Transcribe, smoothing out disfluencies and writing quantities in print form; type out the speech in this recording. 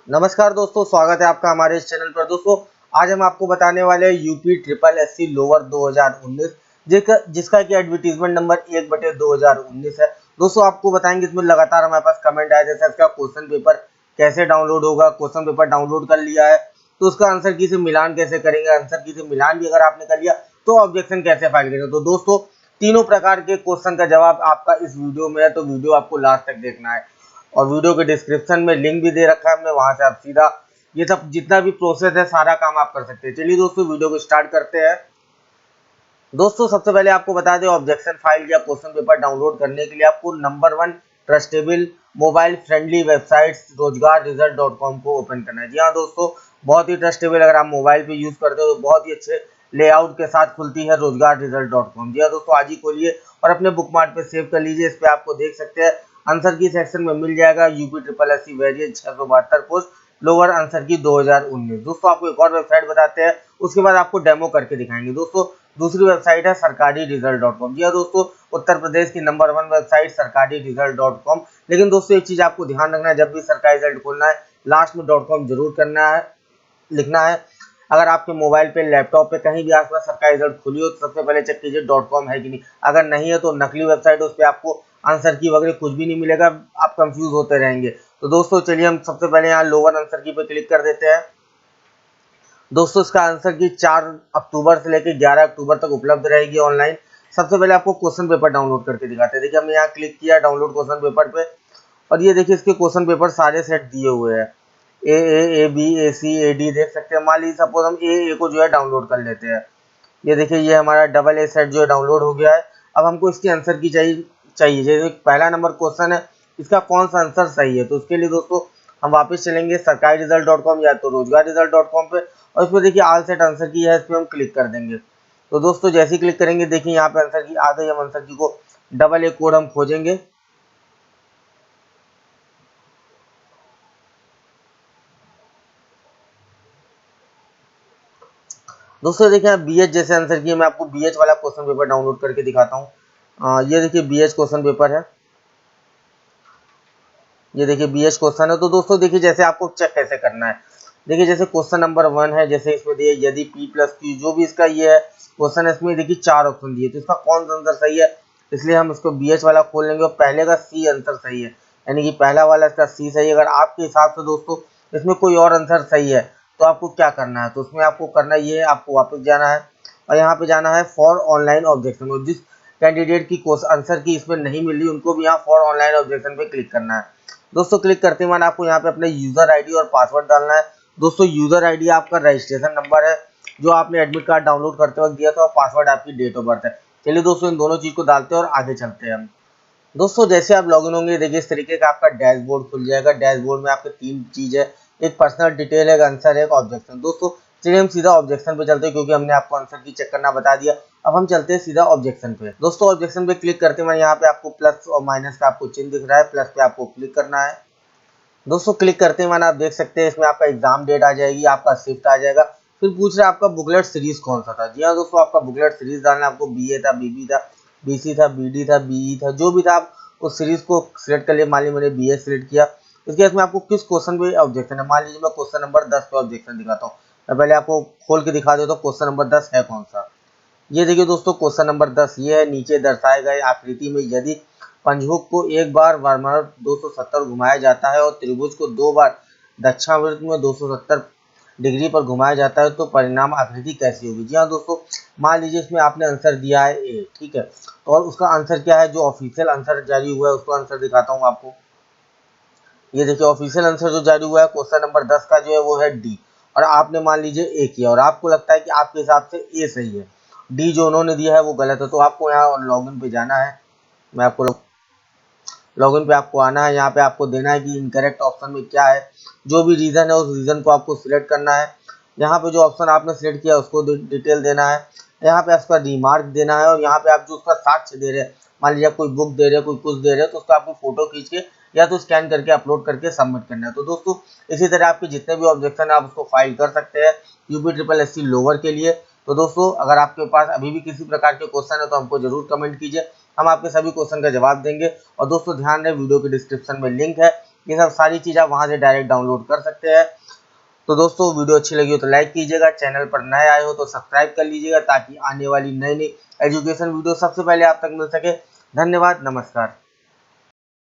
नमस्कार दोस्तों, स्वागत है आपका हमारे इस चैनल पर। दोस्तों, आज हम आपको बताने वाले हैं यूपी ट्रिपल एससी लोअर 2019 जिसका कि एडवर्टीजमेंट नंबर 1/2019 है। दोस्तों, आपको बताएंगे इसमें लगातार हमारे पास कमेंट आए, जैसे इसका क्वेश्चन पेपर कैसे डाउनलोड होगा। क्वेश्चन पेपर डाउनलोड कर लिया है तो उसका आंसर की से मिलान कैसे करेंगे, आंसर की से मिलान भी अगर आपने कर लिया तो ऑब्जेक्शन कैसे फाइल करेंगे। तो दोस्तों, तीनों प्रकार के क्वेश्चन का जवाब आपका इस वीडियो में है, तो वीडियो आपको लास्ट तक देखना है। और वीडियो के डिस्क्रिप्शन में लिंक भी दे रखा है हमने, वहां से आप सीधा ये सब जितना भी प्रोसेस है सारा काम आप कर सकते हैं। चलिए दोस्तों, वीडियो को स्टार्ट करते हैं। दोस्तों, सबसे पहले आपको बता दें, ऑब्जेक्शन फाइल या क्वेश्चन पेपर डाउनलोड करने के लिए आपको number 1 trustable mobile friendly website रोजगार रिजल्ट .com को ओपन करना है। जी हाँ दोस्तों, बहुत ही ट्रस्टेबल, अगर आप मोबाइल पे यूज करते हो तो बहुत ही अच्छे लेआउट के साथ खुलती है रोजगार रिजल्ट .com। जी हाँ दोस्तों, आज ही खोलिए और अपने बुकमार्क पे सेव कर लीजिए। इस पे आपको देख सकते हैं आंसर की सेक्शन में मिल जाएगा UP triple S C variant 672 post lower answer key 2019। दोस्तों, आपको एक और वेबसाइट बताते हैं, उसके बाद आपको डेमो करके दिखाएंगे। दोस्तों, दूसरी वेबसाइट है सरकारी रिजल्ट .com। जी हाँ दोस्तों, उत्तर प्रदेश की नंबर 1 वेबसाइट सरकारी रिजल्ट .com। लेकिन दोस्तों, एक चीज आपको ध्यान रखना है, जब भी सरकारी रिजल्ट खोलना है लास्ट में .com जरूर करना है, लिखना है। अगर आपके मोबाइल पे, लैपटॉप पे कहीं भी आसपास सरकारी रिजल्ट खुली हो तो सबसे पहले चेक कीजिए .com है कि नहीं। अगर नहीं है तो नकली वेबसाइट, उस पर आपको आंसर की वगैरह कुछ भी नहीं मिलेगा, आप कंफ्यूज होते रहेंगे। तो दोस्तों, चलिए हम सबसे पहले यहाँ लोअर आंसर की पे क्लिक कर देते हैं। दोस्तों, इसका आंसर की 4 अक्टूबर से लेकर 11 अक्टूबर तक उपलब्ध रहेगी ऑनलाइन। सबसे पहले आपको क्वेश्चन पेपर डाउनलोड करके दिखाते हैं। देखिए, हमने यहाँ क्लिक किया डाउनलोड क्वेश्चन पेपर पे, और ये देखिए इसके क्वेश्चन पेपर सारे सेट दिए हुए हैं। A B A C A D देख सकते हैं। मान लीजिए सपोज हम ए को जो है डाउनलोड कर लेते हैं। ये देखिए, ये हमारा डबल ए सेट जो है डाउनलोड हो गया है। अब हमको इसके आंसर की चाहिए जैसे पहला नंबर क्वेश्चन है, इसका कौन सा आंसर सही है। तो उसके लिए दोस्तों हम वापस चलेंगे सरकारी रिजल्ट .com या तो रोजगार रिजल्ट .com पे, और इसमें देखिए ऑल सेट आंसर की है, इस पर हम क्लिक कर देंगे। तो दोस्तों, जैसे ही क्लिक करेंगे देखिए यहाँ पे आंसर की आ गई। हम आंसर की को डबल ए कोड हम खोजेंगे। दोस्तों, देखिए BH जैसे आंसर की, मैं आपको BH वाला क्वेश्चन पेपर डाउनलोड करके दिखाता हूँ। ये देखिए BH क्वेश्चन पेपर है। ये देखिए BH क्वेश्चन है। तो दोस्तों देखिए, जैसे आपको चेक कैसे करना है, देखिए जैसे क्वेश्चन नंबर 1 है, जैसे इसमें दिए यदि P प्लस Q जो भी इसका ये है क्वेश्चन है, इसमें देखिए 4 ऑप्शन दिए, तो इसका कौन सा आंसर सही है। इसलिए हम इसको BH वाला खोल लेंगे और पहले का C आंसर सही है, यानी कि पहला वाला इसका C सही है। अगर आपके हिसाब से दोस्तों इसमें कोई और आंसर सही है तो आपको क्या करना है, तो उसमें आपको करना ये है, आपको वापस जाना है और यहाँ पे जाना है फॉर ऑनलाइन ऑब्जेक्शन। और जिस कैंडिडेट की आंसर की इसमें नहीं मिल रही उनको भी यहाँ फॉर ऑनलाइन ऑब्जेक्शन पे क्लिक करना है। दोस्तों, क्लिक करते ही मैंने आपको यहाँ पे अपने यूजर आईडी और पासवर्ड डालना है। दोस्तों, यूजर आईडी आपका रजिस्ट्रेशन नंबर है जो आपने एडमिट कार्ड डाउनलोड करते वक्त दिया था, और पासवर्ड आपकी डेट ऑफ बर्थ है। चलिए दोस्तों, इन दोनों चीज को डालते हैं और आगे चलते हैं हम। दोस्तों, जैसे आप लॉगिन होंगे देखिए इस तरीके का आपका डैशबोर्ड खुल जाएगा। डैशबोर्ड में आपके 3 चीज है, एक पर्सनल डिटेल, एक आंसर, एक ऑब्जेक्शन। दोस्तों, चलिए हम सीधा ऑब्जेक्शन पे चलते हैं, क्योंकि हमने आपको आंसर की चेक करना बता दिया। अब हम चलते हैं सीधा ऑब्जेक्शन पे। दोस्तों, ऑब्जेक्शन पे क्लिक करते हैं, यहाँ पे आपको प्लस और माइनस का आपको चिन्ह दिख रहा है, प्लस पे आपको क्लिक करना है। दोस्तों, क्लिक करते ही मैंने आप देख सकते हैं इसमें आपका एग्जाम डेट आ जाएगी, आपका शिफ्ट आ जाएगा। फिर पूछ रहा है आपका बुकलेट सीरीज कौन सा था। जी हाँ दोस्तों, आपका बुकलेट सीरीज डालना है आपको। BA था, BB था, BC था, BD था, BE था, जो भी था आप उस सीरीज को सिलेक्ट कर लिए। मान लीजिए मैंने BA सिलेक्ट किया। इसके बाद में आपको किस क्वेश्चन पे ऑब्जेक्शन है, मान लीजिए मैं क्वेश्चन नंबर 10 पे ऑब्जेक्शन दिखाता हूँ। मैं पहले आपको खोल के दिखा देता हूँ क्वेश्चन नंबर 10 है कौन सा। ये देखिए दोस्तों, क्वेश्चन नंबर 10 ये है। नीचे दर्शाए गए आकृति में यदि पंचभुज को एक बार वामावर्त 270 घुमाया जाता है और त्रिभुज को 2 बार दक्षिणावर्त में 270 डिग्री पर घुमाया जाता है तो परिणाम आकृति कैसी होगी। जी हाँ दोस्तों, मान लीजिए इसमें आपने आंसर दिया है ए, ठीक है, और उसका आंसर क्या है, जो ऑफिशियल आंसर जारी हुआ है उसको आंसर दिखाता हूँ आपको। ये देखिए ऑफिशियल आंसर जो जारी हुआ है क्वेश्चन नंबर 10 का जो है वो है डी, और आपने मान लीजिए ए किया और आपको लगता है कि आपके हिसाब से ए सही है, डी जो उन्होंने दिया है वो गलत है। तो आपको यहाँ लॉगिन पे जाना है। मैं आपको लॉगिन पे आपको आना है, यहाँ पे आपको देना है कि इनकरेक्ट ऑप्शन में क्या है, जो भी रीजन है उस रीजन को आपको सिलेक्ट करना है। यहाँ पे जो ऑप्शन आपने सिलेक्ट किया उसको डिटेल देना है। यहाँ पे आपका रिमार्क देना है, और यहाँ पे आप जो उसका साक्ष्य दे रहे हैं, मान लीजिए आप कोई बुक दे रहे हैं, कोई कुछ दे रहे हैं, तो उसका आपको फोटो खींच के या तो स्कैन करके अपलोड करके सबमिट करना है। तो दोस्तों, इसी तरह आपके जितने भी ऑब्जेक्शन है आप उसको फाइल कर सकते हैं UP triple S C lower के लिए। तो दोस्तों, अगर आपके पास अभी भी किसी प्रकार के क्वेश्चन है तो हमको जरूर कमेंट कीजिए, हम आपके सभी क्वेश्चन का जवाब देंगे। और दोस्तों, ध्यान रहे वीडियो के डिस्क्रिप्शन में लिंक है, ये सब सारी चीज़ आप वहाँ से डायरेक्ट डाउनलोड कर सकते हैं। तो दोस्तों वीडियो अच्छी लगी हो तो लाइक कीजिएगा, चैनल पर नए आए हो तो सब्सक्राइब कर लीजिएगा ताकि आने वाली नई नई एजुकेशन वीडियो सबसे पहले आप तक मिल सके। धन्यवाद, नमस्कार।